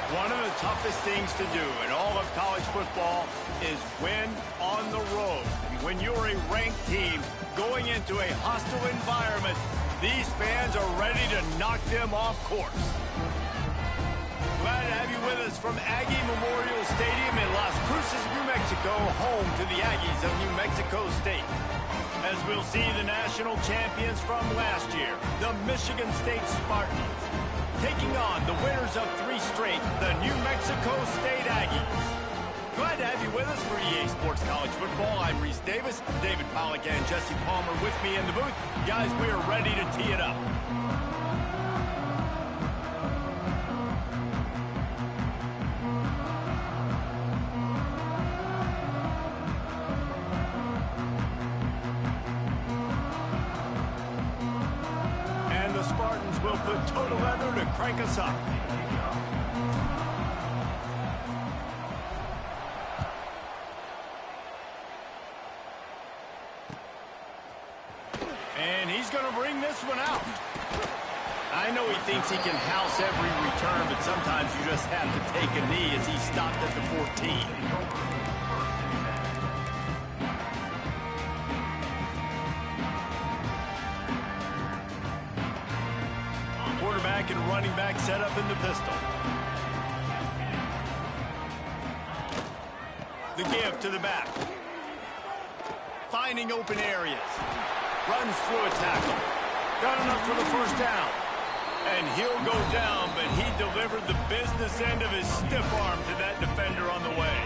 One of the toughest things to do in all of college football is win on the road. When you're a ranked team going into a hostile environment, these fans are ready to knock them off course. Glad to have you with us from Aggie Memorial Stadium in Las Cruces, New Mexico, home to the Aggies of New Mexico State. As we'll see the national champions from last year, the Michigan State Spartans, taking on the winners of 3 straight, the New Mexico State Aggies. Glad to have you with us for EA Sports College Football. I'm Reese Davis, David Pollack and Jesse Palmer with me in the booth. Guys, we are ready to tee it up. And the Spartans will put total leather to crank us up. And he's going to bring this one out. I know he thinks he can house every return, but sometimes you just have to take a knee as he stopped at the 14. Quarterback and running back set up in the pistol. The give to the back. Finding open areas. Runs through a tackle. Got enough for the first down. And he'll go down, but he delivered the business end of his stiff arm to that defender on the way.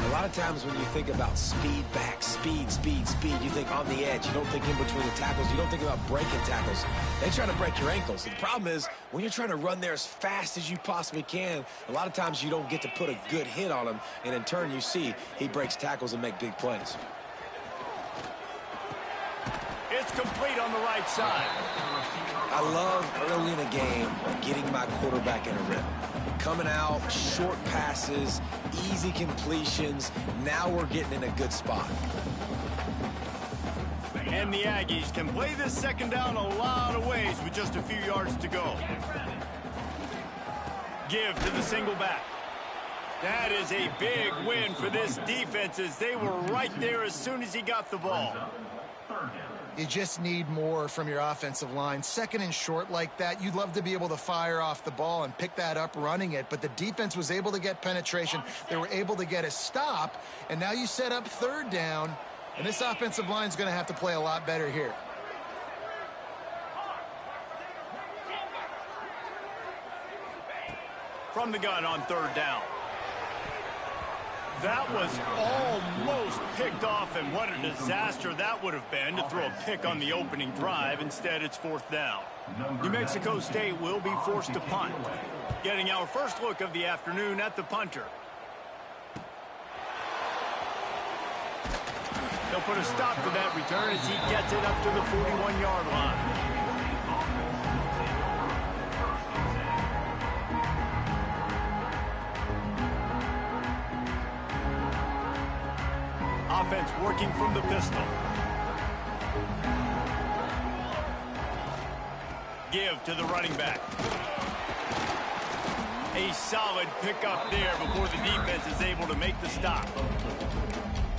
A lot of times when you think about speed back, speed, you think on the edge. You don't think in between the tackles. You don't think about breaking tackles. They try to break your ankles. The problem is when you're trying to run there as fast as you possibly can, a lot of times you don't get to put a good hit on him, and in turn you see he breaks tackles and make big plays. It's complete on the right side. I love early in a game getting my quarterback in a rhythm. Coming out, short passes, easy completions. Now we're getting in a good spot. And the Aggies can play this second down a lot of ways with just a few yards to go. Give to the single back. That is a big win for this defense as they were right there as soon as he got the ball. You just need more from your offensive line. Second and short like that, you'd love to be able to fire off the ball and pick that up running it, but the defense was able to get penetration. They were able to get a stop, and now you set up third down, and this offensive line is going to have to play a lot better here. From the gun on third down. That was almost picked off, and what a disaster that would have been to throw a pick on the opening drive. Instead, it's fourth down. New Mexico State will be forced to punt. Getting our first look of the afternoon at the punter. They'll put a stop to that return as he gets it up to the 41-yard line. Offense working from the pistol. Give to the running back. A solid pickup there before the defense is able to make the stop.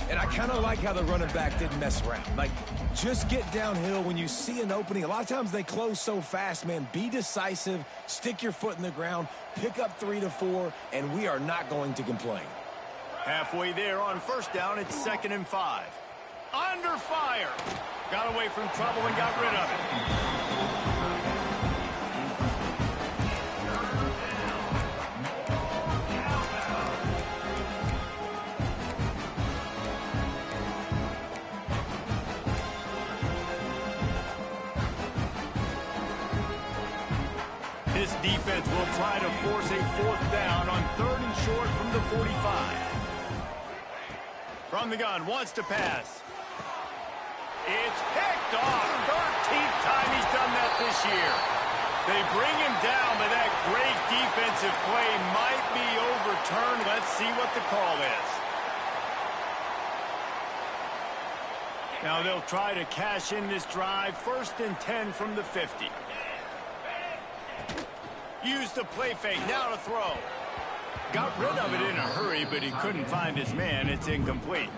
And I kind of like how the running back didn't mess around. Like, just get downhill when you see an opening. A lot of times they close so fast, man. Be decisive, stick your foot in the ground, pick up 3 to 4, and we are not going to complain. Halfway there on first down, it's 2nd and 5. Under fire. Got away from trouble and got rid of it. This defense will try to force a fourth down on 3rd and short from the 45. From the gun, wants to pass. It's picked off. 13th time he's done that this year. They bring him down, but that great defensive play might be overturned. Let's see what the call is. Now they'll try to cash in this drive. 1st and 10 from the 50. Use the play fake. Now to throw. Got rid of it in a hurry, but he couldn't find his man. It's incomplete.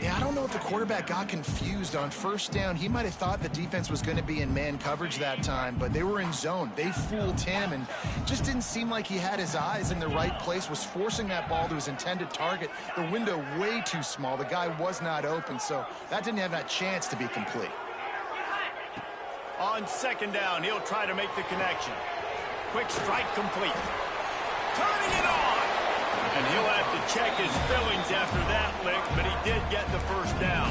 Yeah, I don't know if the quarterback got confused on 1st down. He might have thought the defense was going to be in man coverage that time, but they were in zone. They fooled him and just didn't seem like he had his eyes in the right place, was forcing that ball to his intended target. The window way too small. The guy was not open, so that didn't have that chance to be complete. On 2nd down, he'll try to make the connection. Quick strike complete. Turning it on. And he'll have to check his fillings after that lick, but he did get the 1st down.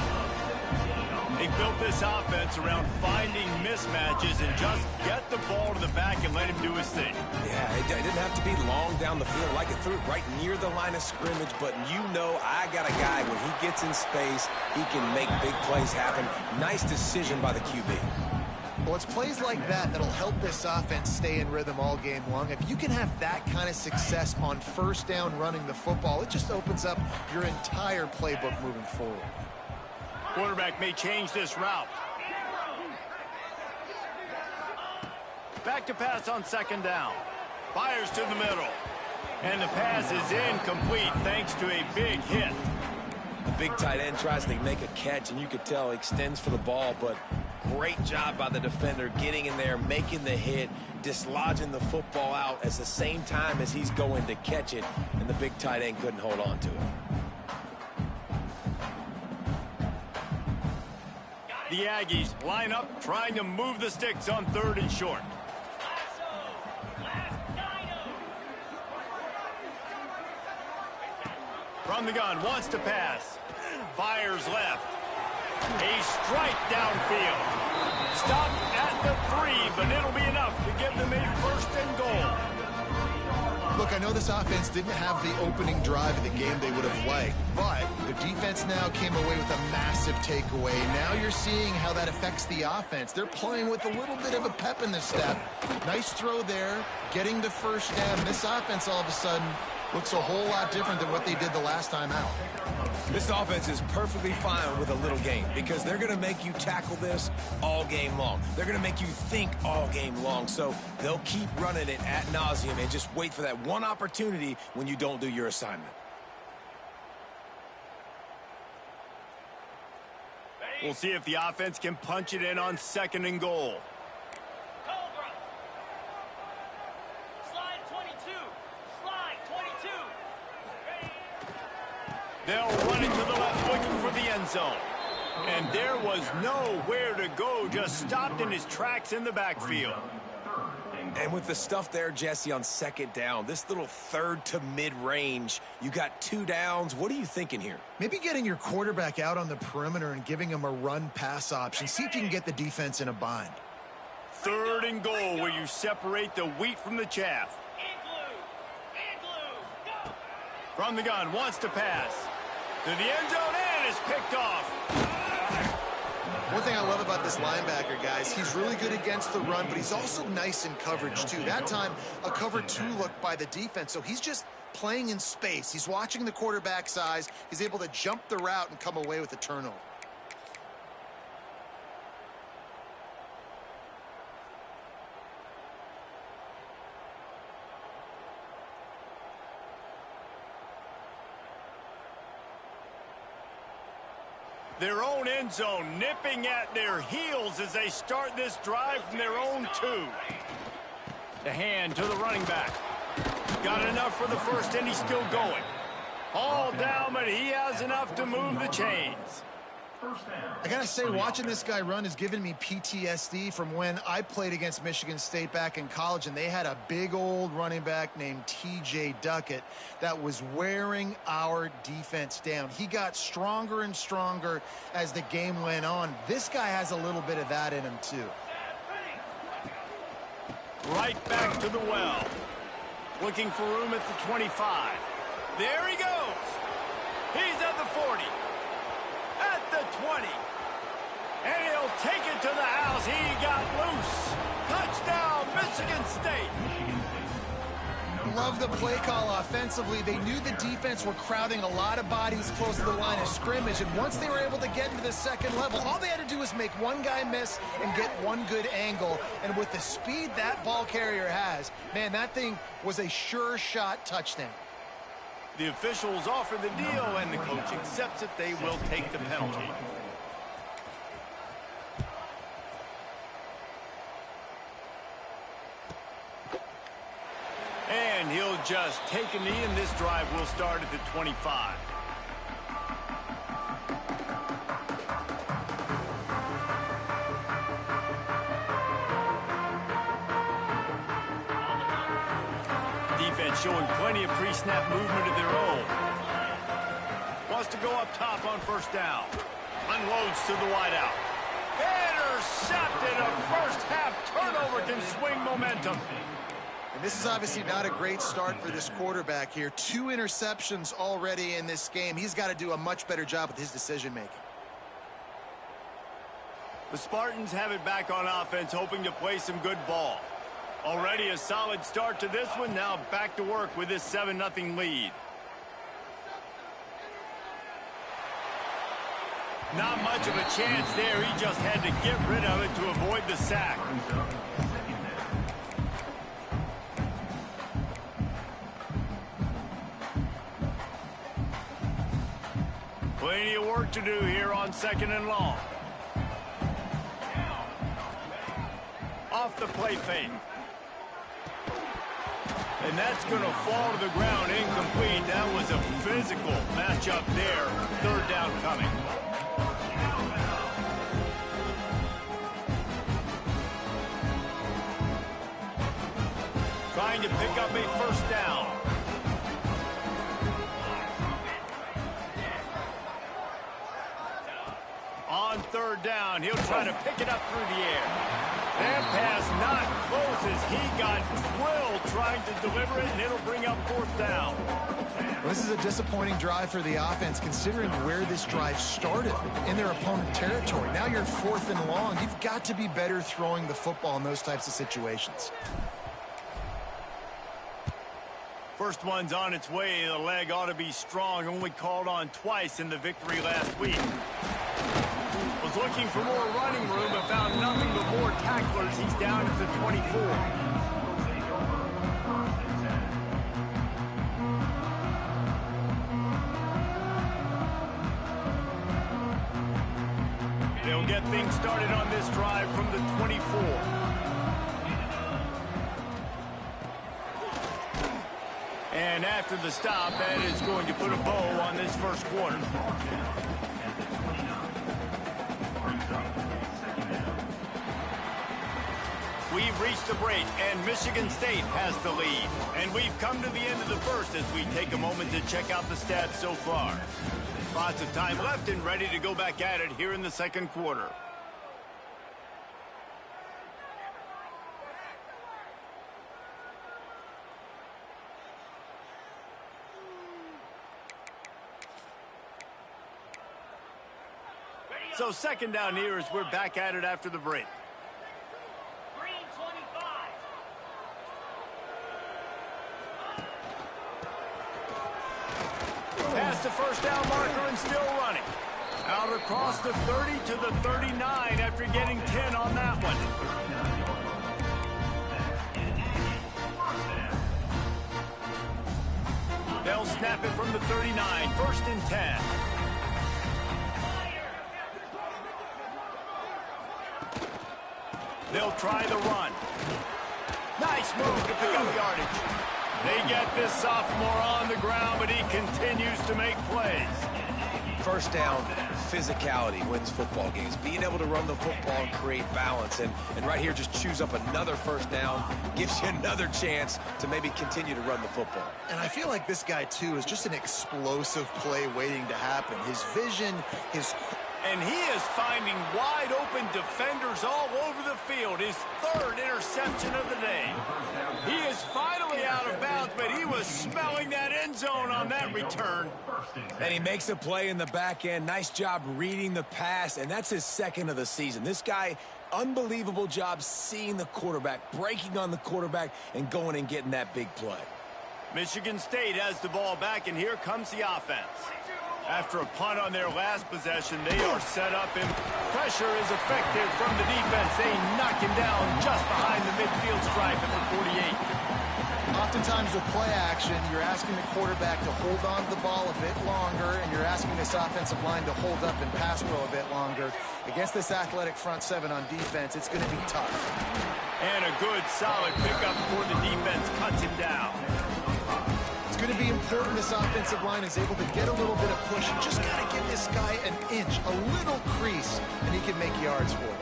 They built this offense around finding mismatches and just get the ball to the back and let him do his thing. Yeah, it didn't have to be long down the field. Like it threw it right near the line of scrimmage, but you know I got a guy, when he gets in space, he can make big plays happen. Nice decision by the QB. Well, it's plays like that that'll help this offense stay in rhythm all game long. If you can have that kind of success on 1st down running the football, it just opens up your entire playbook moving forward. Quarterback may change this route. Back to pass on 2nd down. Fires to the middle. And the pass is incomplete thanks to a big hit. The big tight end tries to make a catch, and you could tell he extends for the ball, but great job by the defender getting in there, making the hit, dislodging the football out at the same time as he's going to catch it, and the big tight end couldn't hold on to it. The Aggies line up trying to move the sticks on 3rd and short. From the gun, wants to pass. Fires left. A strike downfield. Stop at the 3, but it'll be enough to give them a 1st and goal. Look, I know this offense didn't have the opening drive of the game they would have liked, but the defense now came away with a massive takeaway. Now you're seeing how that affects the offense. They're playing with a little bit of a pep in the step. Nice throw there, getting the 1st down. This offense all of a sudden looks a whole lot different than what they did the last time out. This offense is perfectly fine with a little game because they're going to make you tackle this all game long. They're going to make you think all game long. So they'll keep running it ad nauseum and just wait for that one opportunity when you don't do your assignment. We'll see if the offense can punch it in on 2nd and goal. They'll run it to the left, looking for the end zone. And there was nowhere to go, just stopped in his tracks in the backfield. And with the stuff there, Jesse, on 2nd down, this little 3rd to mid-range, you got 2 downs. What are you thinking here? Maybe getting your quarterback out on the perimeter and giving him a run-pass option. See if you can get the defense in a bind. 3rd and goal, where you separate the wheat from the chaff. From the gun, wants to pass. To the end zone, and is picked off. One thing I love about this linebacker, guys, he's really good against the run, but he's also nice in coverage, too. That time, a cover 2 look by the defense, so he's just playing in space. He's watching the quarterback's eyes. He's able to jump the route and come away with a turnover. Their own end zone nipping at their heels as they start this drive from their own 2. The hand to the running back. Got enough for the 1st, and he's still going. All down, but he has enough to move the chains. I gotta say, watching this guy run has given me PTSD from when I played against Michigan State back in college, and they had a big old running back named T.J. Duckett that was wearing our defense down. He got stronger and stronger as the game went on. This guy has a little bit of that in him, too. Right back to the well. Looking for room at the 25. There he goes. He's at the 40. At the 20. And he'll take it to the house. He got loose. Touchdown, Michigan State. Love the play call offensively. They knew the defense were crowding a lot of bodies close to the line of scrimmage, and once they were able to get into the second level, all they had to do was make one guy miss and get one good angle. And with the speed that ball carrier has, man, that thing was a sure shot touchdown. The officials offer the deal, and the coach accepts it. They will take the penalty. And he'll just take a knee, and this drive will start at the 25. Defense showing plenty of pre-snap movement of their own. Wants to go up top on first down. Unloads to the wideout. Intercepted. A first-half turnover can swing momentum. And this is obviously not a great start for this quarterback here. 2 interceptions already in this game. He's got to do a much better job with his decision-making. The Spartans have it back on offense, hoping to play some good ball. Already a solid start to this one. Now back to work with this 7-0 lead. Not much of a chance there. He just had to get rid of it to avoid the sack. Plenty of work to do here on 2nd and long. Off the play fake. And that's going to fall to the ground incomplete. That was a physical matchup there. 3rd down coming. Trying to pick up a first down. On 3rd down, he'll try to pick it up through the air. That pass not close as he got drilled trying to deliver it, and it'll bring up 4th down. Well, this is a disappointing drive for the offense, considering where this drive started, in their opponent territory. Now you're 4th and long. You've got to be better throwing the football in those types of situations. First one's on its way. The leg ought to be strong. Only called on twice in the victory last week. Was looking for more running room, but found nothing but more tacklers. He's down at the 24. They'll get things started on this drive from the 24. And after the stop, that is going to put a bow on this first quarter. We've reached the break, and Michigan State has the lead. And we've come to the end of the first as we take a moment to check out the stats so far. Lots of time left and ready to go back at it here in the 2nd quarter. So 2nd down here as we're back at it after the break. Past the first down marker and still running. Out across the 30 to the 39 after getting 10 on that one. They'll snap it from the 39. 1st and 10. They'll try the run. Nice move to pick up yardage. They get this sophomore on the ground, but he continues to make plays. First down, physicality wins football games. Being able to run the football and create balance. And right here, just choose up another first down. Gives you another chance to maybe continue to run the football. And I feel like this guy, too, is just an explosive play waiting to happen. His vision, his And he is finding wide-open defenders all over the field. His third interception of the day. He is finally out of bounds, but he was smelling that end zone on that return. And he makes a play in the back end. Nice job reading the pass, and that's his second of the season. This guy, unbelievable job seeing the quarterback, breaking on the quarterback, and going and getting that big play. Michigan State has the ball back, and here comes the offense. After a punt on their last possession, they are set up, and pressure is effective from the defense. They knock him down just behind the midfield stripe at the 48. Oftentimes with play action, you're asking the quarterback to hold on to the ball a bit longer, and you're asking this offensive line to hold up and pass pro a bit longer. Against this athletic front seven on defense, it's going to be tough. And a good, solid pickup before the defense cuts him down. It's going to be important this offensive line is able to get a little bit of push. You just got to give this guy an inch, a little crease, and he can make yards for you.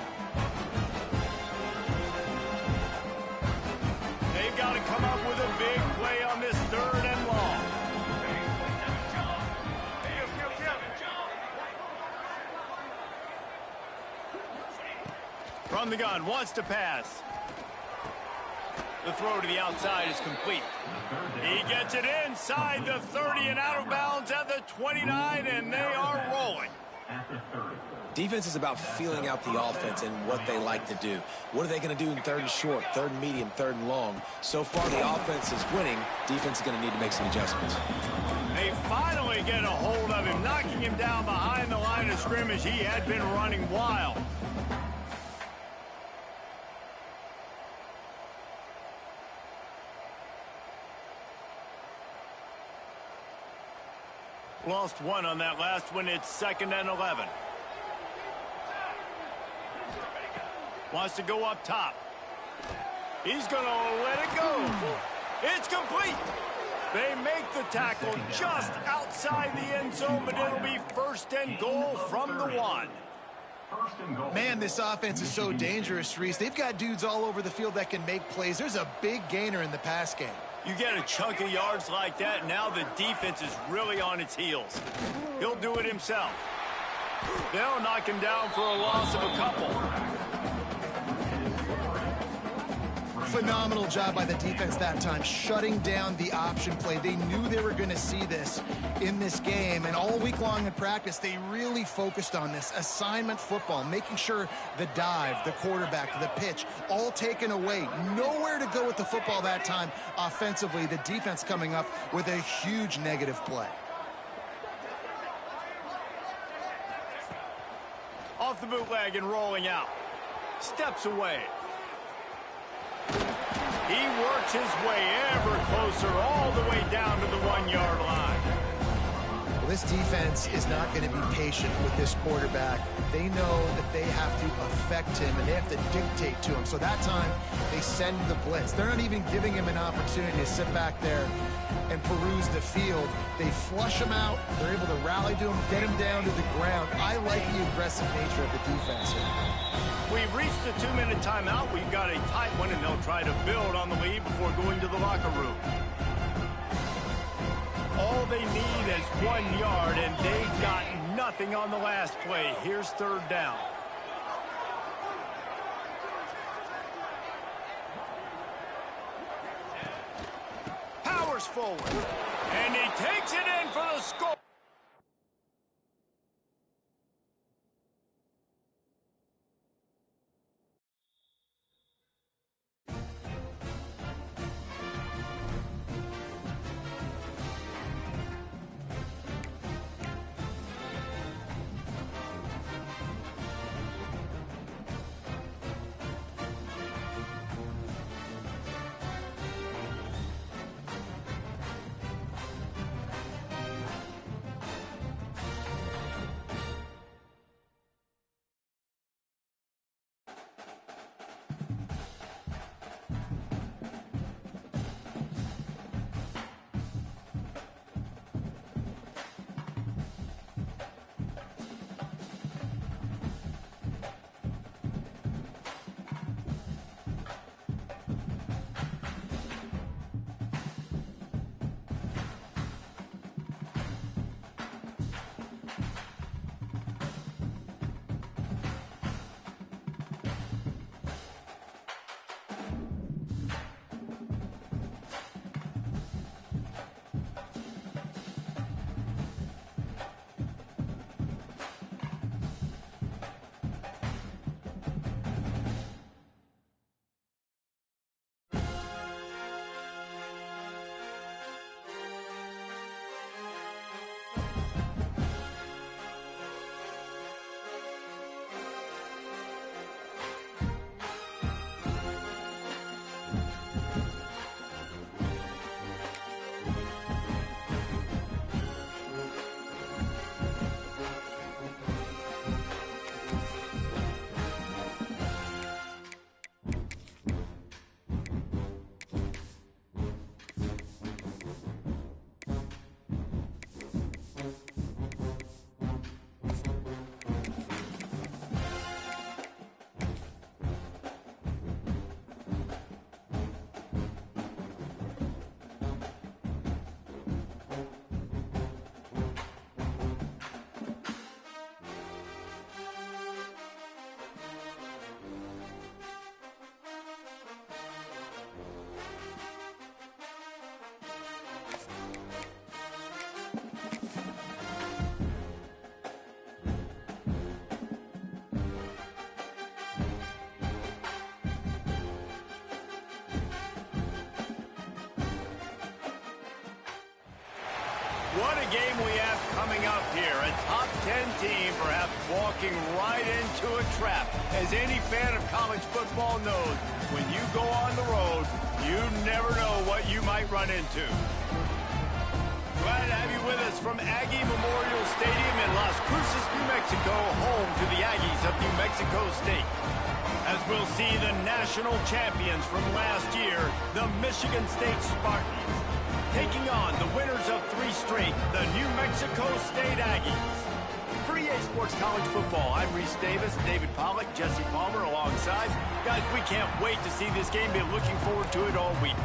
They've got to come up with a big play on this third and long. From the gun, wants to pass. The throw to the outside is complete. He gets it inside the 30 and out of bounds at the 29, and they are rolling. Defense is about feeling out the offense and what they like to do. What are they going to do in third and short, third and medium, third and long? So far, the offense is winning. Defense is going to need to make some adjustments. They finally get a hold of him, knocking him down behind the line of scrimmage. He had been running wild. Lost one on that last one. It's 2nd and 11. Wants to go up top. He's going to let it go. It's complete. They make the tackle just outside the end zone, but it'll be 1st and goal from the 1. Man, this offense is so dangerous, Reese. They've got dudes all over the field that can make plays. There's a big gainer in the pass game. You get a chunk of yards like that, now the defense is really on its heels. He'll do it himself. They'll knock him down for a loss of a couple. Phenomenal job by the defense that time, shutting down the option play. They knew they were going to see this in this game, and all week long in practice, they really focused on this assignment football, making sure the dive, the quarterback, the pitch, all taken away. Nowhere to go with the football that time offensively. The defense coming up with a huge negative play. Off the bootleg and rolling out. Steps away. He works his way ever closer all the way down to the 1-yard line. Well, this defense is not going to be patient with this quarterback. They know that they have to affect him and they have to dictate to him. So that time, they send the blitz. They're not even giving him an opportunity to sit back there and peruse the field. They flush him out. They're able to rally to him, get him down to the ground. I like the aggressive nature of the defense here. We've reached the 2-minute timeout. We've got a tight one, and they'll try to build on the lead before going to the locker room. All they need is 1 yard, and they got nothing on the last play. Here's 3rd down. Powers forward, and he takes it in for the score. What a game we have coming up here. A top 10 team perhaps walking right into a trap. As any fan of college football knows, when you go on the road, you never know what you might run into. Glad to have you with us from Aggie Memorial Stadium in Las Cruces, New Mexico, home to the Aggies of New Mexico State. As we'll see the national champions from last year, the Michigan State Spartans, taking on the winners of 3 straight, the New Mexico State Aggies. For EA Sports College Football, I'm Reese Davis, David Pollack, Jesse Palmer alongside. Guys, we can't wait to see this game. Been looking forward to it all week.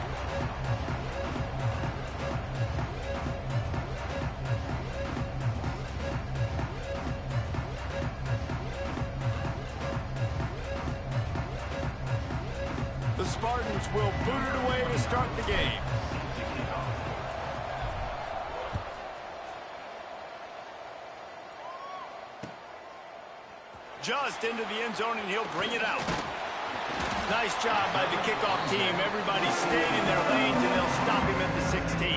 The Spartans will boot it away to start the game. Just into the end zone, and he'll bring it out. Nice job by the kickoff team. Everybody stayed in their lanes, and they'll stop him at the 16.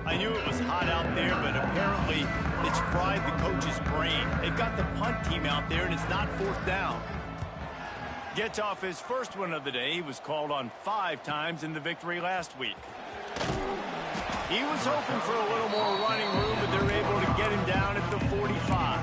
I knew it was hot out there, but apparently it's fried the coach's brain. They've got the punt team out there, and it's not 4th down. Gets off his first one of the day. He was called on 5 times in the victory last week. He was hoping for a little more running room, but they're able to get him down at the 45.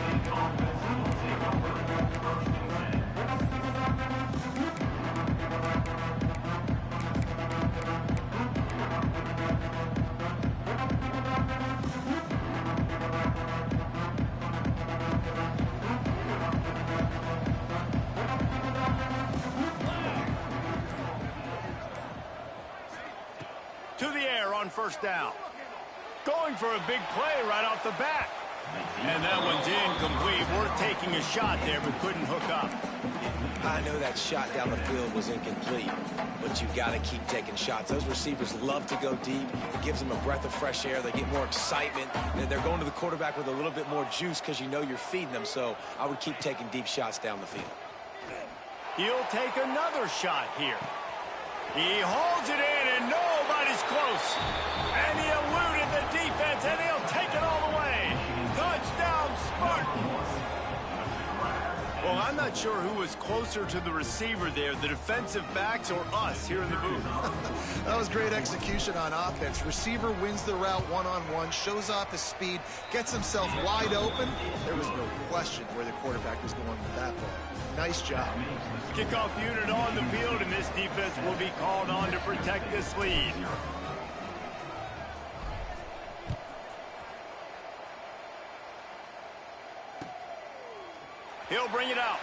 To the air on 1st down. Going for a big play right off the bat. And that one's incomplete. We're taking a shot there, but couldn't hook up. I know that shot down the field was incomplete, but you got to keep taking shots. Those receivers love to go deep. It gives them a breath of fresh air. They get more excitement. They're going to the quarterback with a little bit more juice because you know you're feeding them. So I would keep taking deep shots down the field. He'll take another shot here. He holds it in, and nobody's close. And he eluded the defense, and he'll take it all the way. Touchdown, Spartans. Well, I'm not sure who was closer to the receiver there, the defensive backs or us here in the booth. That was great execution on offense. Receiver wins the route one-on-one, shows off his speed, gets himself wide open. There was no question where the quarterback was going with that ball. Nice job. Kickoff unit on the field, and this defense will be called on to protect this lead. He'll bring it out.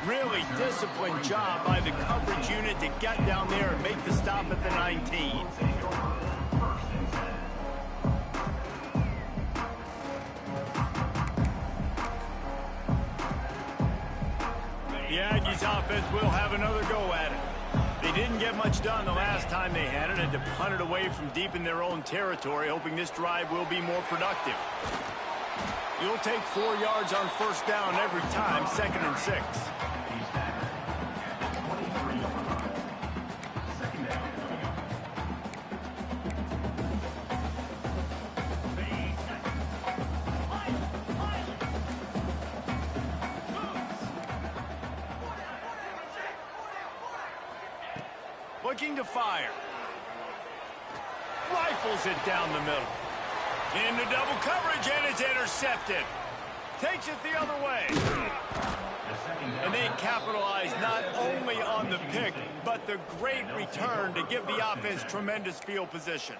Really disciplined job by the coverage unit to get down there and make the stop at the 19. The Aggies offense will have another go at it. They didn't get much done the last time they had it, had to punt it away from deep in their own territory, hoping this drive will be more productive. You'll take 4 yards on 1st down every time, 2nd and 6. Looking to fire. Rifles it down the middle. Into double coverage, and it's intercepted. Takes it the other way. And they capitalize not only on the pick, but the great return to give the offense tremendous field position.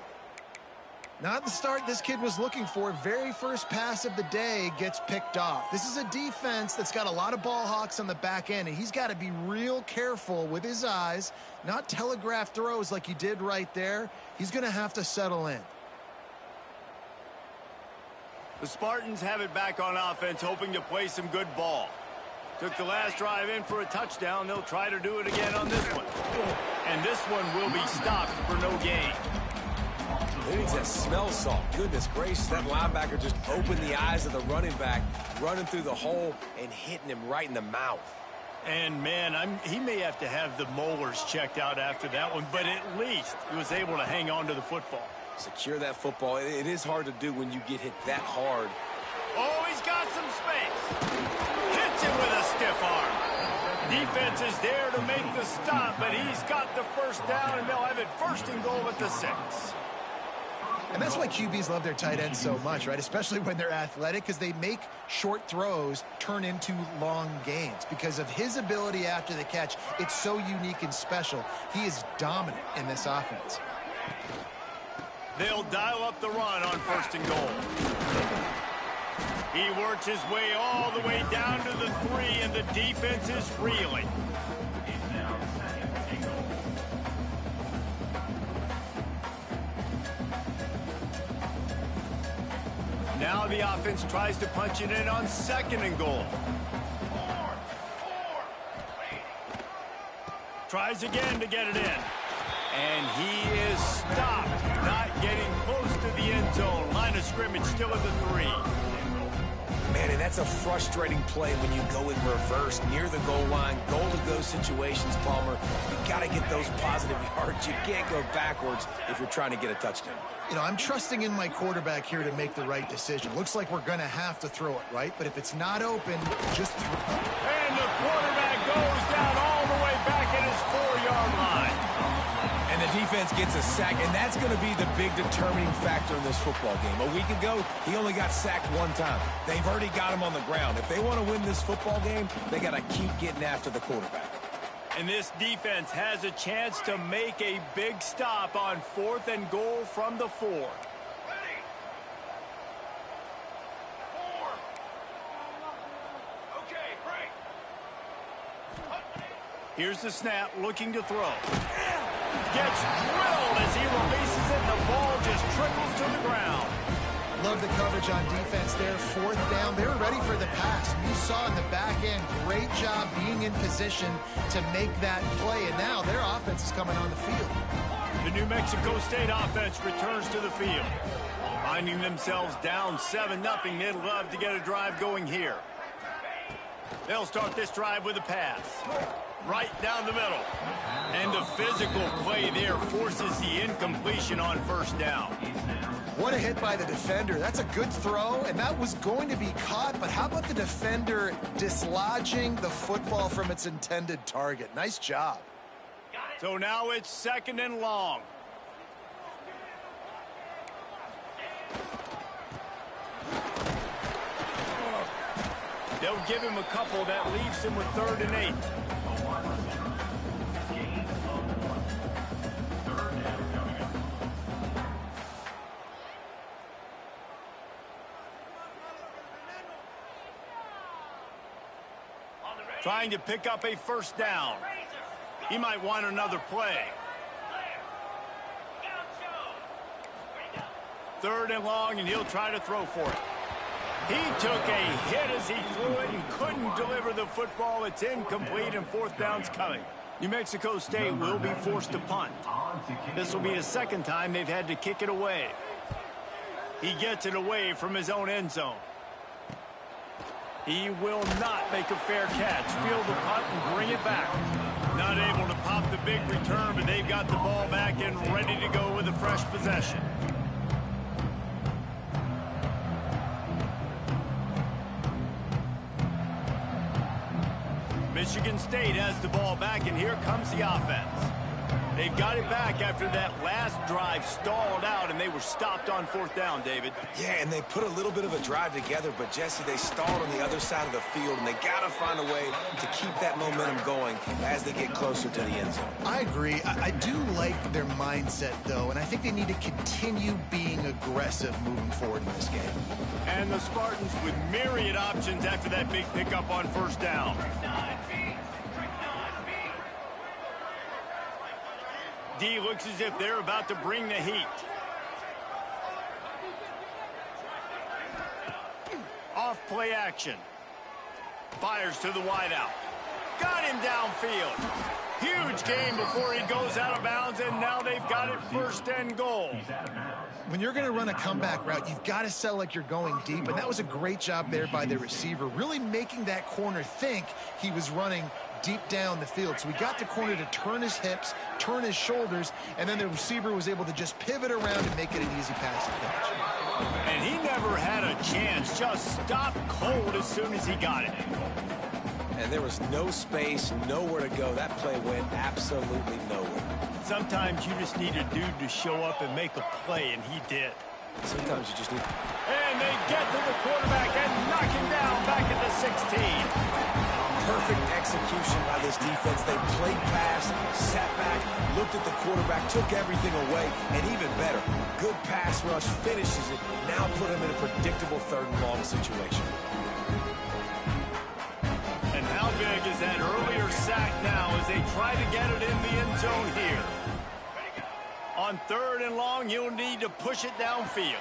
Not the start this kid was looking for. Very first pass of the day gets picked off. This is a defense that's got a lot of ball hawks on the back end, and he's got to be real careful with his eyes, not telegraph throws like he did right there. He's going to have to settle in. The Spartans have it back on offense, hoping to play some good ball. Took the last drive in for a touchdown. They'll try to do it again on this one. And this one will be stopped for no gain. He needs that smell salt. Goodness gracious, that linebacker just opened the eyes of the running back, running through the hole and hitting him right in the mouth. And, man, he may have to have the molars checked out after that one, but at least he was able to hang on to the football. Secure that football. It is hard to do when you get hit that hard. Oh, he's got some space. Hits him with a stiff arm. Defense is there to make the stop, but he's got the first down, and they'll have it 1st and goal at the 6. And that's why QBs love their tight ends so much, right? Especially when they're athletic, because they make short throws turn into long gains. Because of his ability after the catch, it's so unique and special. He is dominant in this offense. They'll dial up the run on 1st and goal. He works his way all the way down to the 3, and the defense is reeling. Now the offense tries to punch it in on 2nd and goal. Tries again to get it in. And he is stopped, not getting close to the end zone. Line of scrimmage still at the 3. Man, and that's a frustrating play when you go in reverse near the goal line, goal-to-go situations, Palmer. You've got to get those positive yards. You can't go backwards if you're trying to get a touchdown. You know, I'm trusting in my quarterback here to make the right decision. Looks like we're going to have to throw it, right? But if it's not open, just throw it. And the quarterback goes down all the way back at his 4-yard line. And the defense gets a sack, and that's going to be the big determining factor in this football game. A week ago, he only got sacked 1 time. They've already got him on the ground. If they want to win this football game, they got to keep getting after the quarterback. And this defense has a chance to make a big stop on 4th and goal from the 4. Here's the snap, looking to throw. Gets drilled as he releases it, and the ball just trickles to the ground. Love the coverage on defense there. 4th down. They were ready for the pass. You saw in the back end, great job being in position to make that play. And now their offense is coming on the field. The New Mexico State offense returns to the field. Finding themselves down 7-0, they'd love to get a drive going here. They'll start this drive with a pass. Right down the middle. And the physical play there forces the incompletion on 1st down. What a hit by the defender. That's a good throw, and that was going to be caught, but how about the defender dislodging the football from its intended target? Nice job. So now it's 2nd and long. They'll give him a couple. That leaves him with 3rd and 8. Trying to pick up a 1st down. He might want another play. 3rd and long, and he'll try to throw for it. He took a hit as he threw it and couldn't deliver the football. It's incomplete, and 4th down's coming. New Mexico State will be forced to punt. This will be the 2nd time they've had to kick it away. He gets it away from his own end zone. He will not make a fair catch. Field the punt and bring it back. Not able to pop the big return, but they've got the ball back and ready to go with a fresh possession. Michigan State has the ball back, and here comes the offense. They've got it back after that last drive stalled out, and they were stopped on 4th down, David. Yeah, and they put a little bit of a drive together, but, Jesse, they stalled on the other side of the field, and they got to find a way to keep that momentum going as they get closer to the end zone. I agree. I do like their mindset, though, and I think they need to continue being aggressive moving forward in this game. And the Spartans with myriad options after that big pickup on 1st down. D looks as if they're about to bring the heat. Off play action. Fires to the wideout. Got him downfield. Huge gain before he goes out of bounds, and now they've got it 1st and goal. When you're going to run a comeback route, you've got to sell like you're going deep, and that was a great job there by the receiver, really making that corner think he was running deep down the field. So we got the corner to turn his hips, turn his shoulders, and then the receiver was able to just pivot around and make it an easy pass and catch. And he never had a chance, just stopped cold as soon as he got it. And there was no space, nowhere to go. That play went absolutely nowhere. Sometimes you just need a dude to show up and make a play, and he did. Sometimes you just need... And they get to the quarterback and knock him down back at the 16. Perfect execution by this defense. They played pass, sat back, looked at the quarterback, took everything away, and even better, good pass rush, finishes it, now put him in a predictable 3rd and long situation. And how big is that earlier sack now as they try to get it in the end zone here? On 3rd and long, you'll need to push it downfield.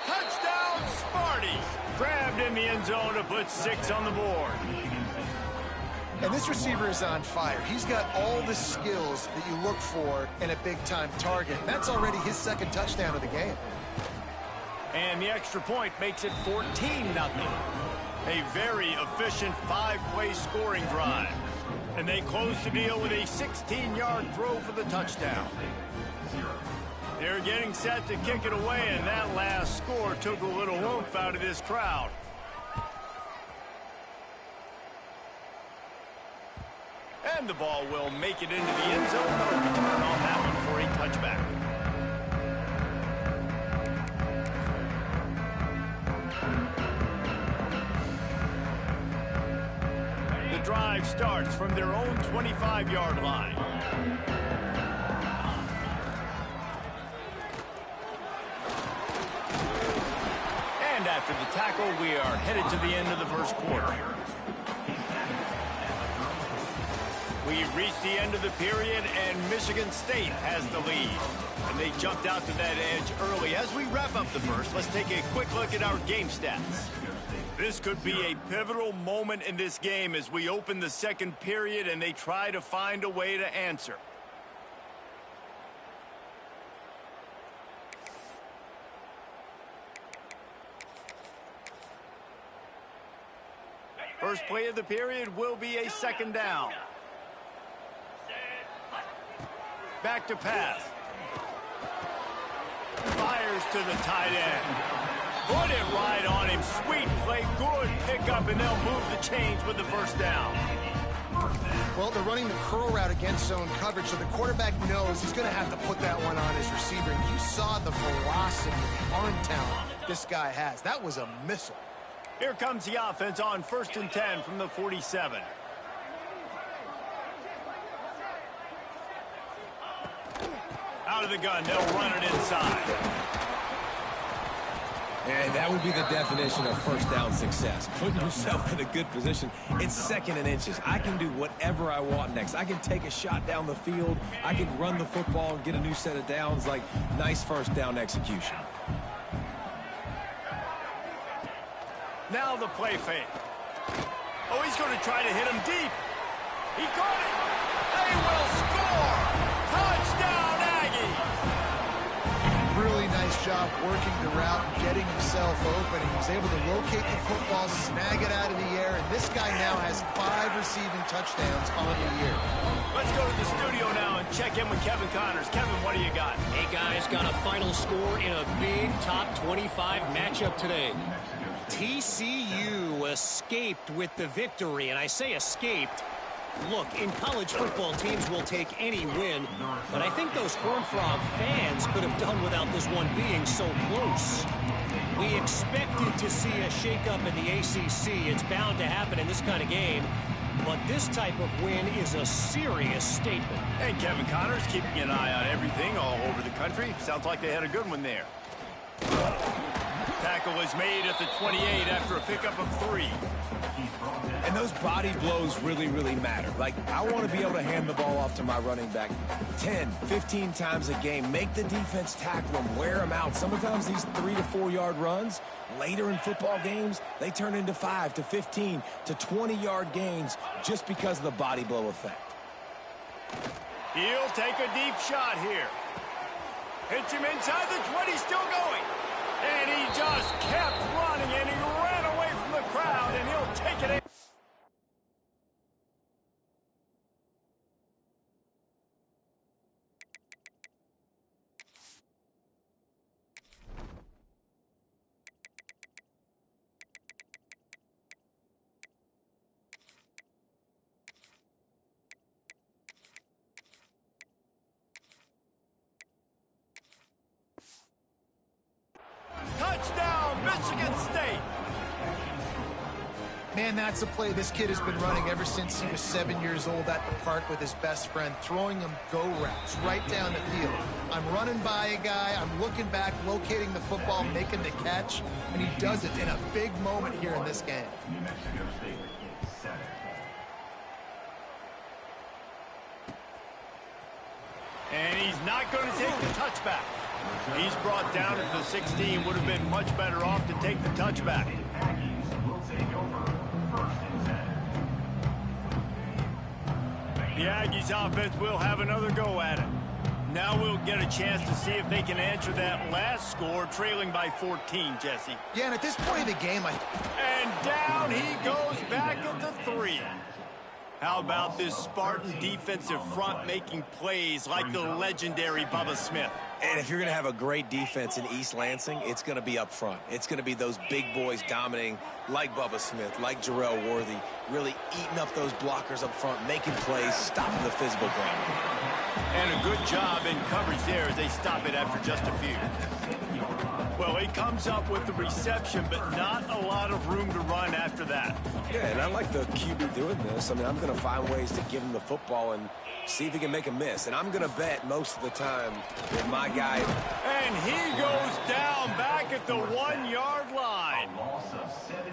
Touchdown, Sparty! Grabbed in the end zone to put 6 on the board. And this receiver is on fire. He's got all the skills that you look for in a big-time target. And that's already his 2nd touchdown of the game. And the extra point makes it 14-0. A very efficient 5-play scoring drive. And they close the deal with a 16-yard throw for the touchdown. They're getting set to kick it away, and that last score took a little oomph out of this crowd. And the ball will make it into the end zone. No return on that one for a touchback. The drive starts from their own 25-yard line. And after the tackle, we are headed to the end of the 1st quarter. We've reached the end of the period, and Michigan State has the lead. And they jumped out to that edge early. As we wrap up the 1st, let's take a quick look at our game stats. This could be a pivotal moment in this game as we open the 2nd period and they try to find a way to answer. First play of the period will be a 2nd down. Back to pass. Fires to the tight end. Put it right on him. Sweet play. Good pickup, and they'll move the chains with the 1st down. Well, they're running the curl route against zone coverage, so the quarterback knows he's going to have to put that one on his receiver. And you saw the velocity, the arm talent this guy has. That was a missile. Here comes the offense on 1st and 10 from the 47. Out of the gun, they'll run it inside. And that would be the definition of 1st down success. Putting yourself in a good position. It's 2nd and inches. I can do whatever I want next. I can take a shot down the field. I can run the football and get a new set of downs. Like, nice 1st down execution. Now the play fake. Oh, he's going to try to hit him deep. He caught it. They will score. Touchdown, Aggie. Really nice job working the route and getting himself open. He was able to locate the football, snag it out of the air, and this guy now has 5 receiving touchdowns on the year. Let's go to the studio now and check in with Kevin Connors. Kevin, what do you got? Hey, guys, got a final score in a big top 25 matchup today. TCU escaped with the victory, and I say escaped. Look, in college football, teams will take any win, but I think those Horned Frog fans could have done without this one being so close. We expected to see a shakeup in the ACC. It's bound to happen in this kind of game, but this type of win is a serious statement. Hey, Kevin Connors, keeping an eye on everything all over the country. Sounds like they had a good one there. Tackle was made at the 28 after a pickup of 3. And those body blows really, really matter. Like, I want to be able to hand the ball off to my running back 10, 15 times a game. Make the defense tackle them, wear them out. Sometimes these 3 to 4 yard runs, later in football games, they turn into 5 to 15 to 20 yard gains just because of the body blow effect. He'll take a deep shot here. Hits him inside the 20, still going. And he just kept running, and he ran away from the crowd, and he'll take it in. Touchdown, Michigan State. Man, that's a play this kid has been running ever since he was 7 years old at the park with his best friend, throwing him go routes right down the field. I'm running by a guy, I'm looking back, locating the football, making the catch, and he does it in a big moment here in this game. New Mexico State is set. And he's not going to take the touchback. He's brought down at the 16. Would have been much better off to take the touchback. The Aggies offense will have another go at it. Now we'll get a chance to see if they can answer that last score, trailing by 14, Jesse. Yeah, and at this point of the game, And down he goes back at the 3. How about this Spartan defensive front making plays like the legendary Bubba Smith? And if you're going to have a great defense in East Lansing, it's going to be up front. It's going to be those big boys dominating like Bubba Smith, like Jarrell Worthy, really eating up those blockers up front, making plays, stopping the physical ground. And a good job in coverage there as they stop it after just a few. Well, he comes up with the reception, but not a lot of room to run after that. Yeah, and I like the QB doing this. I mean, I'm going to find ways to give him the football and see if he can make a miss. And I'm going to bet most of the time that my guy... And he goes down back at the 1-yard line.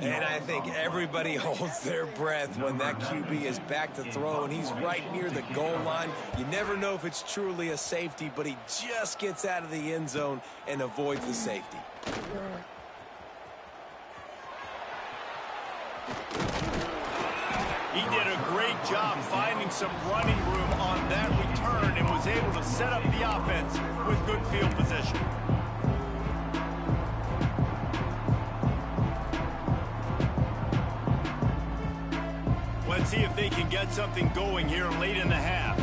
And I think everybody holds their breath when that QB is back to throw and he's right near the goal line. You never know if it's truly a safety, but he just gets out of the end zone and avoids the safety. He did a great job finding some running room on that return and was able to set up the offense with good field position. Let's see if they can get something going here late in the half.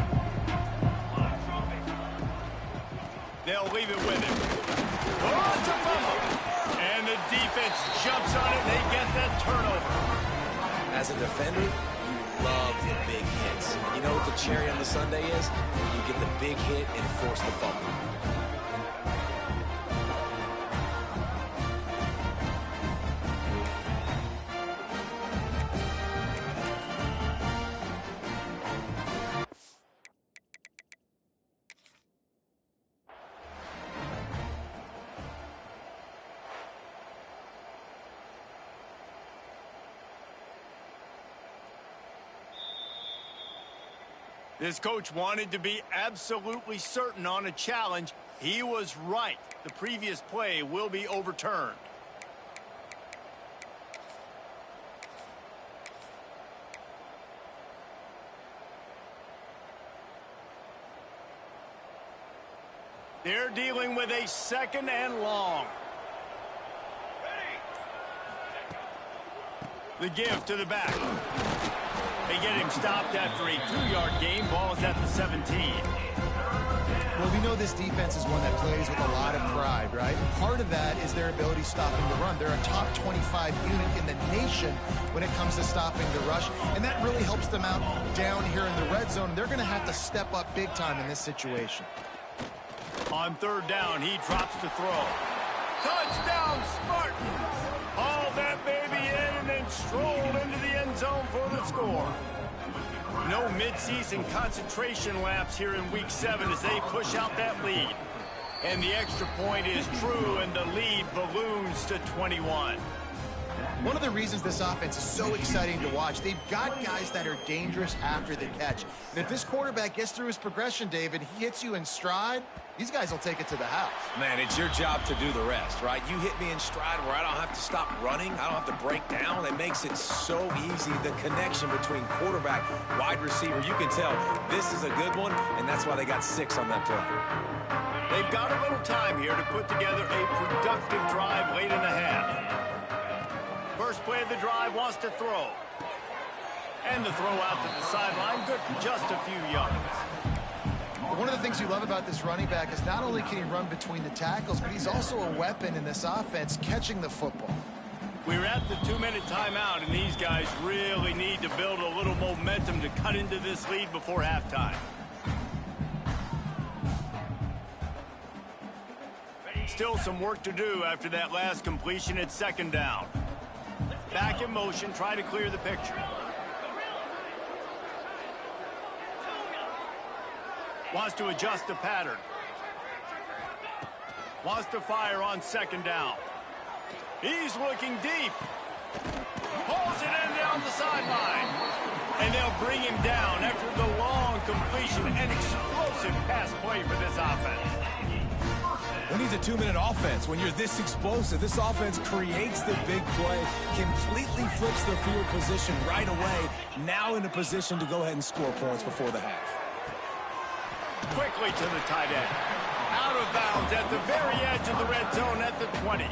They'll leave it with him. Oh, it's a fumble. And the defense jumps on it. They get that turnover. As a defender, you love the big hits. And you know what the cherry on the sundae is? You get the big hit and force the fumble. This coach wanted to be absolutely certain on a challenge. He was right. The previous play will be overturned. They're dealing with a 2nd and long. The give to the back. They get him stopped after a 2-yard gain. Ball is at the 17. Well, we know this defense is one that plays with a lot of pride, right? Part of that is their ability stopping the run. They're a top 25 unit in the nation when it comes to stopping the rush, and that really helps them out down here in the red zone. They're going to have to step up big time in this situation. On 3rd down, he drops to throw. Touchdown, Spartans! Hauled that baby in and then strolled into the end zone for the score. No midseason concentration laps here in Week 7 as they push out that lead. And the extra point is true, and the lead balloons to 21. One of the reasons this offense is so exciting to watch, they've got guys that are dangerous after the catch. And if this quarterback gets through his progression, David, he hits you in stride, these guys will take it to the house. Man, it's your job to do the rest, right? You hit me in stride where I don't have to stop running. I don't have to break down. It makes it so easy. The connection between quarterback, wide receiver, you can tell this is a good one, and that's why they got 6 on that play. They've got a little time here to put together a productive drive late in the half. First play of the drive, wants to throw. And the throw out to the sideline, good for just a few yards. One of the things you love about this running back is not only can he run between the tackles, but he's also a weapon in this offense catching the football. We're at the 2-minute timeout, and these guys really need to build a little momentum to cut into this lead before halftime. Still some work to do after that last completion at 2nd down. Back in motion, try to clear the picture. Wants to adjust the pattern. Wants to fire on 2nd down. He's looking deep. Pulls it in down the sideline. And they'll bring him down after the long completion and explosive pass play for this offense. Who needs a 2-minute offense when you're this explosive? This offense creates the big play, completely flips the field position right away, now in a position to go ahead and score points before the half. Quickly to the tight end. Out of bounds at the very edge of the red zone at the 20.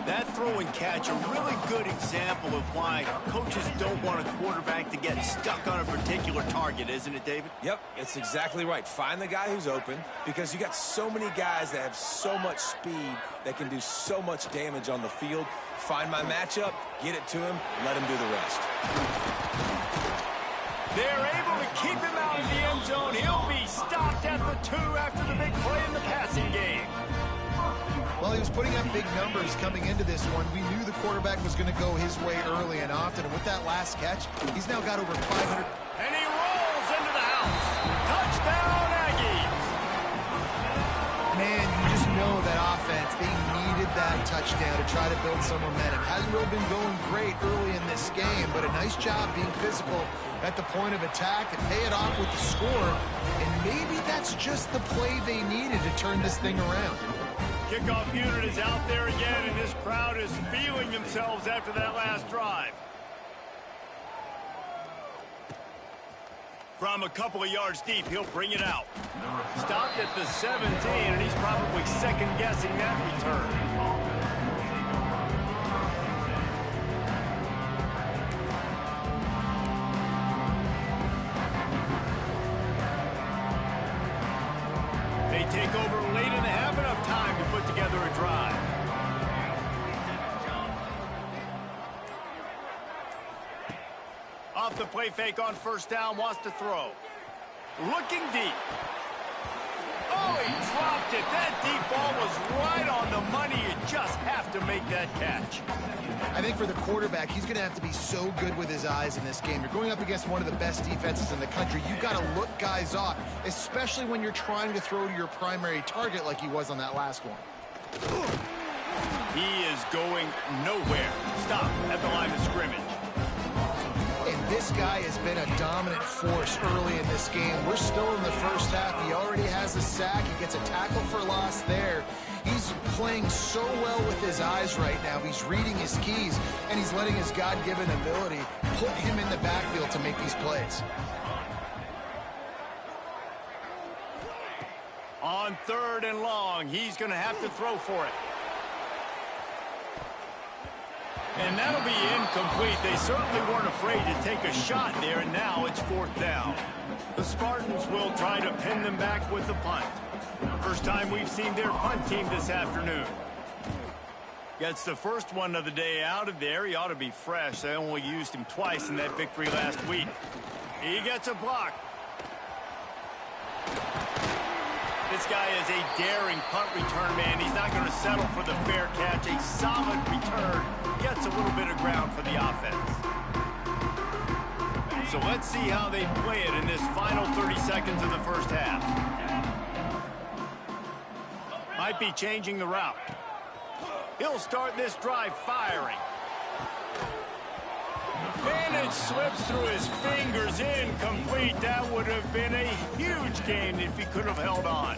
That throw and catch, a really good example of why coaches don't want a quarterback to get stuck on a particular target, isn't it, David? Yep, it's exactly right. Find the guy who's open, because you got so many guys that have so much speed that can do so much damage on the field. Find my matchup, get it to him, let him do the rest. They're able to keep him out of the end zone. He'll be stopped at the 2 after the big play in the passing game. Well, he was putting up big numbers coming into this one. We knew the quarterback was going to go his way early and often. And with that last catch, he's now got over 500. And he rolls into the house. Touchdown, Aggies. Man, you just know that offense, they needed that touchdown to try to build some momentum. Hasn't really been going great early in this game, but a nice job being physical at the point of attack and pay it off with the score. And maybe that's just the play they needed to turn this thing around. Kickoff unit is out there again, and this crowd is feeling themselves after that last drive. From a couple of yards deep, he'll bring it out. Stopped at the 17, and he's probably second-guessing that return. They take over late in the half, enough time to put together a drive. Off the play fake on 1st down, wants to throw. Looking deep. Oh, he dropped it. That deep ball was right on the money. You just have to make that catch. I think for the quarterback, he's going to have to be so good with his eyes in this game. You're going up against one of the best defenses in the country. You've got to look guys off, especially when you're trying to throw to your primary target like he was on that last one. He is going nowhere. Stop at the line of scrimmage. And this guy has been a dominant force early in this game. We're still in the first half. He already has a sack. He gets a tackle for loss there. He's playing so well with his eyes right now. He's reading his keys, and he's letting his God-given ability put him in the backfield to make these plays. On 3rd and long, he's going to have to throw for it. And that'll be incomplete. They certainly weren't afraid to take a shot there, and now it's 4th down. The Spartans will try to pin them back with the punt. First time we've seen their punt team this afternoon. Gets the first one of the day out of there. He ought to be fresh. They only used him twice in that victory last week. He gets a block. This guy is a daring punt return man. He's not going to settle for the fair catch. A solid return. Gets a little bit of ground for the offense. So let's see how they play it in this final 30 seconds of the first half. Might be changing the route. He'll start this drive firing. slips through his fingers, incomplete. That would have been a huge gain if he could have held on.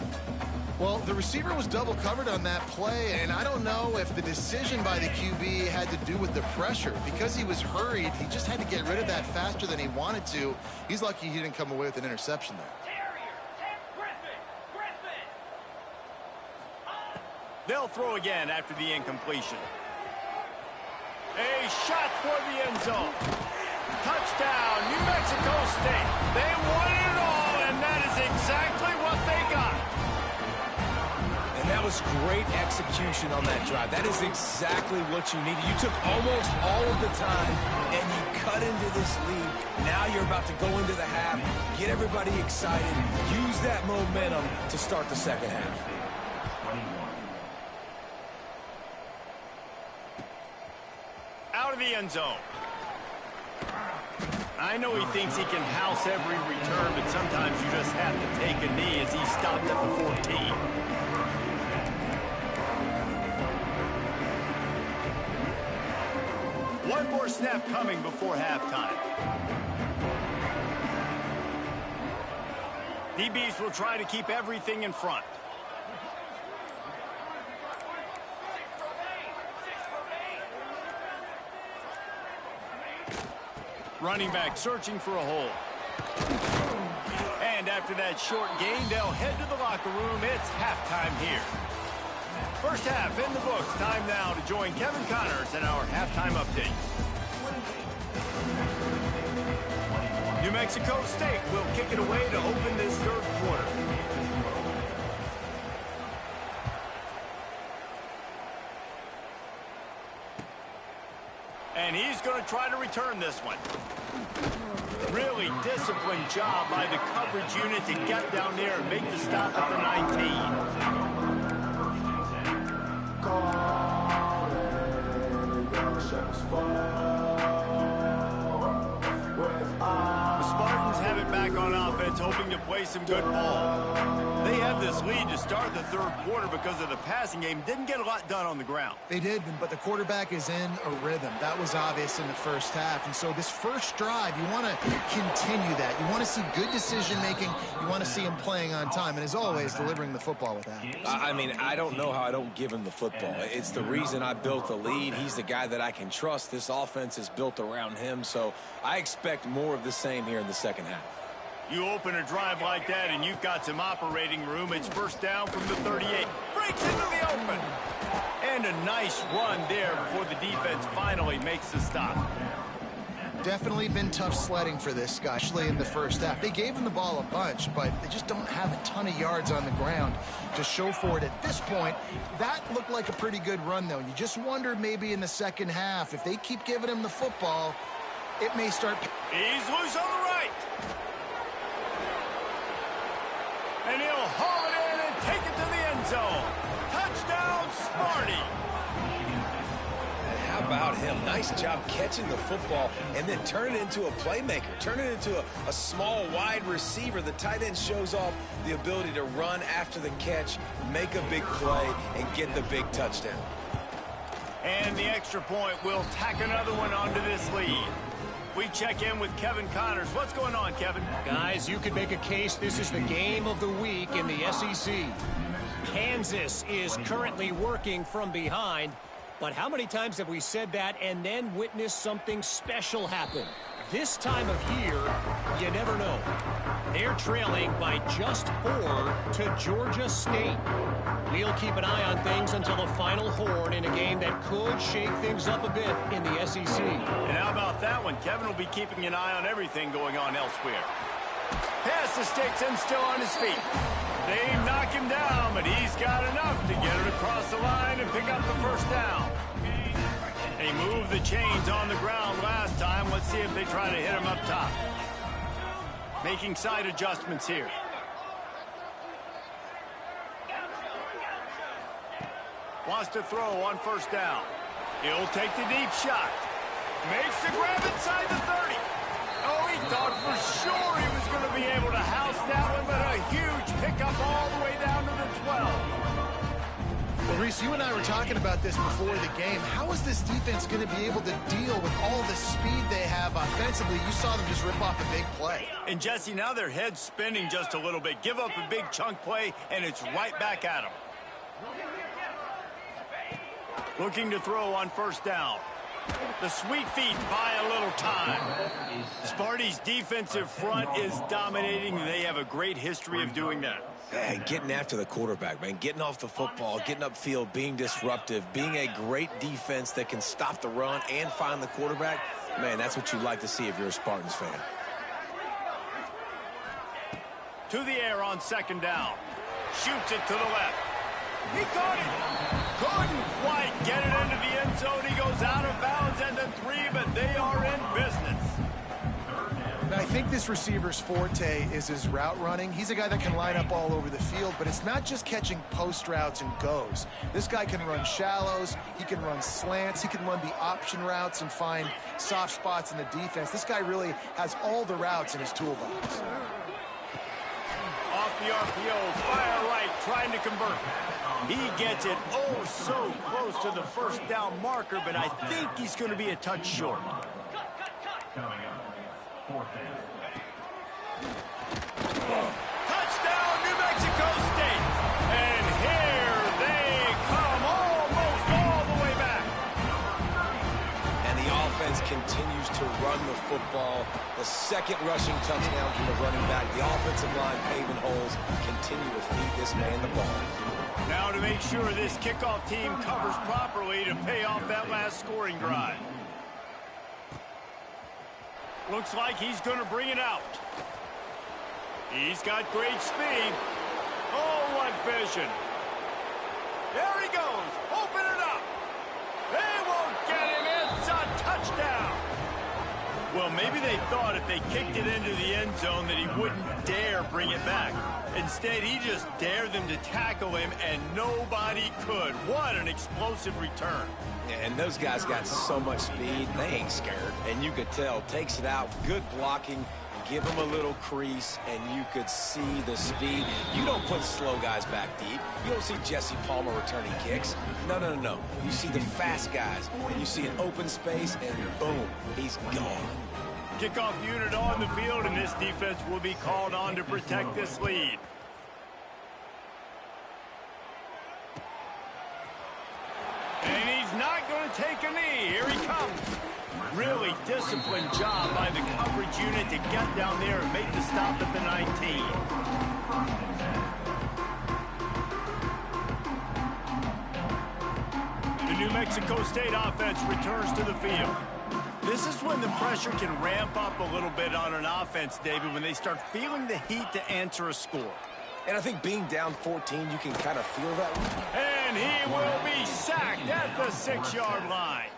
Well, the receiver was double covered on that play, and I don't know if the decision by the QB had to do with the pressure. Because he was hurried, he just had to get rid of that faster than he wanted to. He's lucky he didn't come away with an interception there. They'll throw again after the incompletion. A shot toward the end zone. Touchdown, New Mexico State. They won it all, and that is exactly what they got. And that was great execution on that drive. That is exactly what you needed. You took almost all of the time, and you cut into this lead. Now you're about to go into the half, get everybody excited, use that momentum to start the second half. Out of the end zone. I know he thinks he can house every return, but sometimes you just have to take a knee as he stopped at the 14. One more snap coming before halftime. DBs will try to keep everything in front. Running back searching for a hole. And after that short gain, they'll head to the locker room. It's halftime here. First half in the books. Time now to join Kevin Connors in our halftime update. New Mexico State will kick it away to open this third quarter. And he's going to try to return this one. Really disciplined job by the coverage unit to get down there and make the stop at the 19. The Spartans have it back on offense, hoping to play some good ball. They have this lead to start the third quarter because of the passing game. Didn't get a lot done on the ground. They did, but the quarterback is in a rhythm. That was obvious in the first half. And so this first drive, you want to continue that. You want to see good decision-making. You want to see him playing on time. And as always, delivering the football with that. I mean, I don't know how I don't give him the football. It's the reason I built the lead. He's the guy that I can trust. This offense is built around him. So I expect more of the same here in the second half. You open a drive like that and you've got some operating room. It's first down from the 38. Breaks into the open. And a nice run there before the defense finally makes the stop. Definitely been tough sledding for this guy, especially in the first half. They gave him the ball a bunch, but they just don't have a ton of yards on the ground to show for it at this point. That looked like a pretty good run, though. You just wonder maybe in the second half, if they keep giving him the football, it may start. He's loose on the right. And he'll haul it in and take it to the end zone. Touchdown, Sparty. And how about him? Nice job catching the football and then turn it into a playmaker. Turn it into a small, wide receiver. The tight end shows off the ability to run after the catch, make a big play, and get the big touchdown. And the extra point will tack another one onto this lead. We check in with Kevin Connors. What's going on, Kevin? Guys, you could make a case this is the game of the week in the SEC. Kansas is currently working from behind, but how many times have we said that and then witnessed something special happen? This time of year, you never know. They're trailing by just 4 to Georgia State. We'll keep an eye on things until the final horn in a game that could shake things up a bit in the SEC. And how about that one? Kevin will be keeping an eye on everything going on elsewhere. Pass the sticks and still on his feet. They knock him down, but he's got enough to get it across the line and pick up the first down. They moved the chains on the ground last time. Let's see if they try to hit him up top. Making side adjustments here. Wants to throw on first down. He'll take the deep shot. Makes the grab inside the 30. Oh, he thought for sure he was going to be able to house that one, but a huge pickup all the way down to the 12. Well, Reese, you and I were talking about this before the game. How is this defense going to be able to deal with all the speed they have have offensively, you saw them just rip off a big play. And Jesse, now their head's spinning just a little bit. Give up a big chunk play, and it's right back at them. Looking to throw on first down. The sweet feet buy a little time. Sparty's defensive front is dominating. They have a great history of doing that. Hey, getting after the quarterback, man. Getting off the football, getting upfield, being disruptive, being a great defense that can stop the run and find the quarterback. Man, that's what you like to see if you're a Spartans fan. To the air on second down. Shoots it to the left. He caught it. Couldn't quite get it into the end zone. He goes out of bounds and the 3, but they are in business. And I think this receiver's forte is his route running. He's a guy that can line up all over the field, but it's not just catching post routes and goes. This guy can run shallows. He can run slants. He can run the option routes and find soft spots in the defense. This guy really has all the routes in his toolbox. Off the RPO, fire right, trying to convert. He gets it oh so close to the first down marker, but I think he's going to be a touch short. Coming up, fourth down. Touchdown, New Mexico State. And here they come, almost all the way back. And the offense continues to run the football. The second rushing touchdown from the running back. The offensive line paving holes continue to feed this man the ball. Now to make sure this kickoff team covers properly to pay off that last scoring drive. Looks like he's going to bring it out. He's got great speed. Oh, what vision. There he goes. Open it up. They won't get him. It's a touchdown. Well, maybe they thought if they kicked it into the end zone that he wouldn't dare bring it back. Instead, he just dared them to tackle him, and nobody could. What an explosive return. And those guys got so much speed, they ain't scared. And you could tell, takes it out, good blocking, give him a little crease, and you could see the speed. You don't put slow guys back deep. You don't see Jesse Palmer returning kicks. No, no, no, no. You see the fast guys. You see an open space, and boom, he's gone. Kickoff unit on the field, and this defense will be called on to protect this lead. And he's not going to take a knee. Here he comes. Really disciplined job by the coverage unit to get down there and make the stop at the 19. The New Mexico State offense returns to the field. This is when the pressure can ramp up a little bit on an offense, David, when they start feeling the heat to answer a score. And I think being down 14, you can kind of feel that. And he will be sacked at the 6-yard line.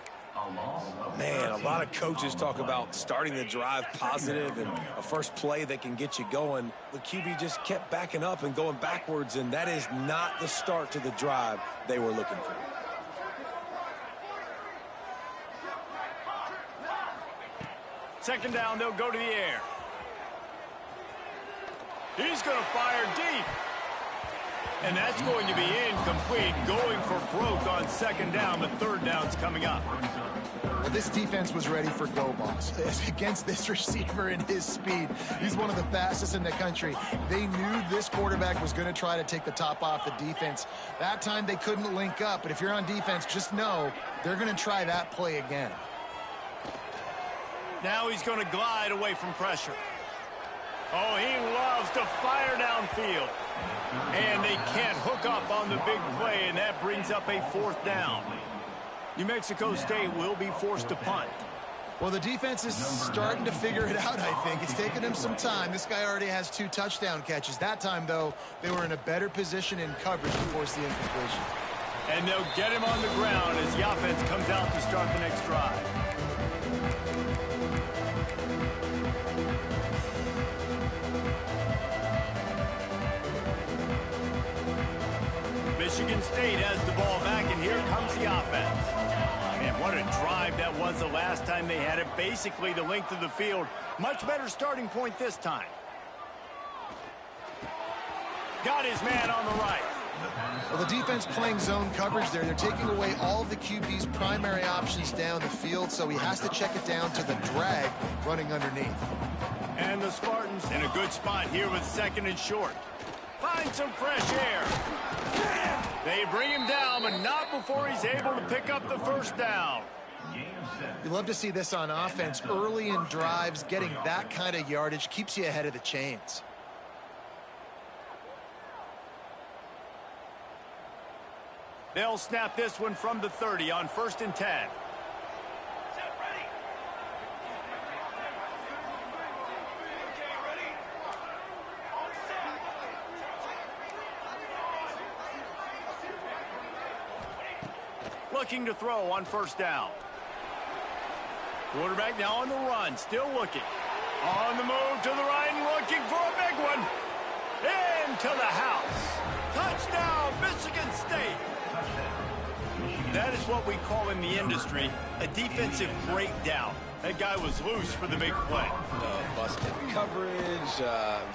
Man, a lot of coaches talk about starting the drive positive and a first play that can get you going. The QB just kept backing up and going backwards, and that is not the start to the drive they were looking for. Second down, they'll go to the air. He's going to fire deep. And that's going to be incomplete, going for broke on second down, but third down's coming up. Well, this defense was ready for go balls. Against this receiver and his speed, he's one of the fastest in the country. They knew this quarterback was going to try to take the top off the defense. That time they couldn't link up, but if you're on defense, just know they're going to try that play again. Now he's going to glide away from pressure. Oh, he loves to fire downfield. And they can't hook up on the big play, and that brings up a fourth down. New Mexico State will be forced to punt. Well, the defense is starting to figure it out, I think. It's taken him some time. This guy already has 2 touchdown catches. That time, though, they were in a better position in coverage to force the incompletion. And they'll get him on the ground as the offense comes out to start the next drive. Michigan State has the ball back, and here comes the offense. And what a drive that was the last time they had it. Basically the length of the field. Much better starting point this time. Got his man on the right. Well, the defense playing zone coverage there. They're taking away all of the QB's primary options down the field, so he has to check it down to the drag running underneath. And the Spartans in a good spot here with 2nd and short. Find some fresh air. They bring him down, but not before he's able to pick up the first down. You love to see this on offense. Early in drives, getting that kind of yardage keeps you ahead of the chains. They'll snap this one from the 30 on 1st and 10. Looking to throw on 1st down. Quarterback now on the run, still looking. On the move to the right, looking for a big one. Into the house. Touchdown, Michigan State. That is what we call in the industry a defensive breakdown. That guy was loose for the big play. Busted coverage,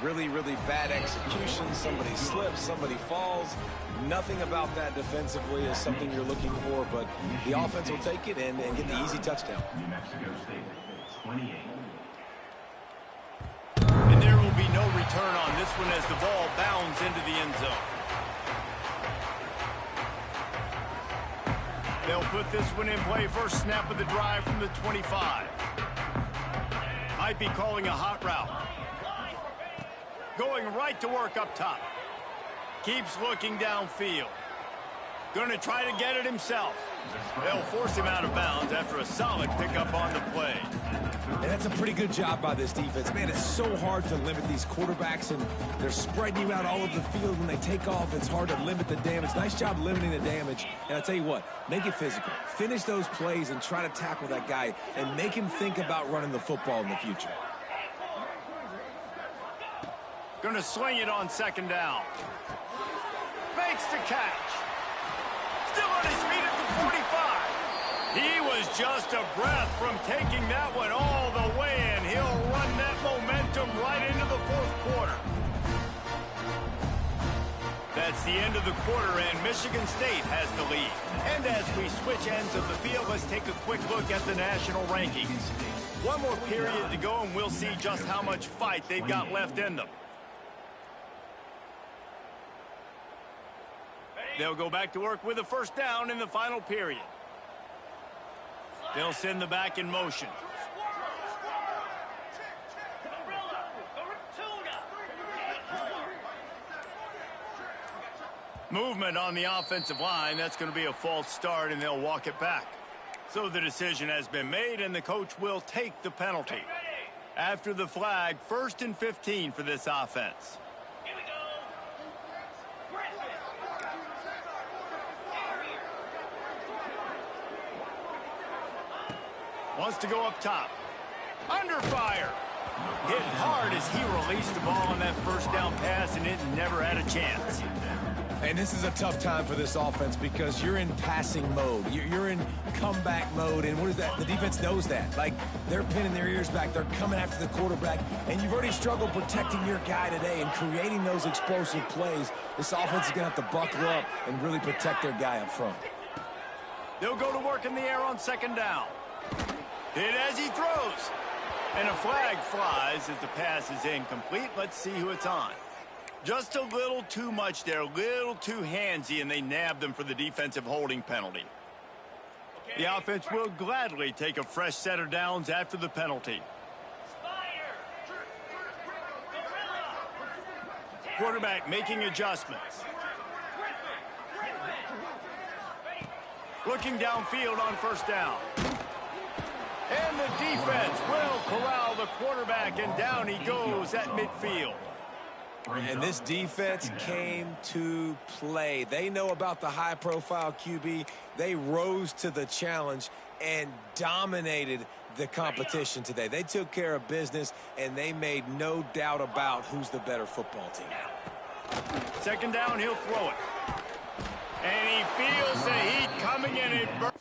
really, really bad execution. Somebody slips, somebody falls. Nothing about that defensively is something you're looking for, but the offense will take it and get the easy touchdown. New Mexico State, 28. And there will be no return on this one as the ball bounds into the end zone. They'll put this one in play. First snap of the drive from the 25. Might be calling a hot route. Going right to work up top. Keeps looking downfield. Going to try to get it himself. They'll force him out of bounds after a solid pickup on the play. And that's a pretty good job by this defense. Man, it's so hard to limit these quarterbacks, and they're spreading you out all over the field. When they take off, it's hard to limit the damage. Nice job limiting the damage. And I'll tell you what, make it physical. Finish those plays and try to tackle that guy and make him think about running the football in the future. Going to sling it on 2nd down. Makes the catch. Still on his feet at the 45. He was just a breath from taking that one all the way, and he'll run that momentum right into the 4th quarter. That's the end of the quarter, and Michigan State has the lead. And as we switch ends of the field, let's take a quick look at the national rankings. One more period to go, and we'll see just how much fight they've got left in them. They'll go back to work with a 1st down in the final period. They'll send the back in motion. Movement on the offensive line. That's going to be a false start, and they'll walk it back. So the decision has been made, and the coach will take the penalty. After the flag, 1st and 15 for this offense. Wants to go up top. Under fire. Hit hard as he released the ball on that 1st down pass, and it never had a chance. And this is a tough time for this offense because you're in passing mode. You're in comeback mode, and what is that? The defense knows that. Like, they're pinning their ears back. They're coming after the quarterback, and you've already struggled protecting your guy today and creating those explosive plays. This offense is going to have to buckle up and really protect their guy up front. They'll go to work in the air on 2nd down. Hit as he throws. And a flag flies as the pass is incomplete. Let's see who it's on. Just a little too much there, a little too handsy, and they nab them for the defensive holding penalty. The offense will gladly take a fresh set of downs after the penalty. Quarterback making adjustments. Looking downfield on 1st down. And the defense will corral the quarterback, and down he goes at midfield. And this defense came to play. They know about the high-profile QB. They rose to the challenge and dominated the competition today. They took care of business, and they made no doubt about who's the better football team. 2nd down, he'll throw it. And he feels the heat coming in. It burns.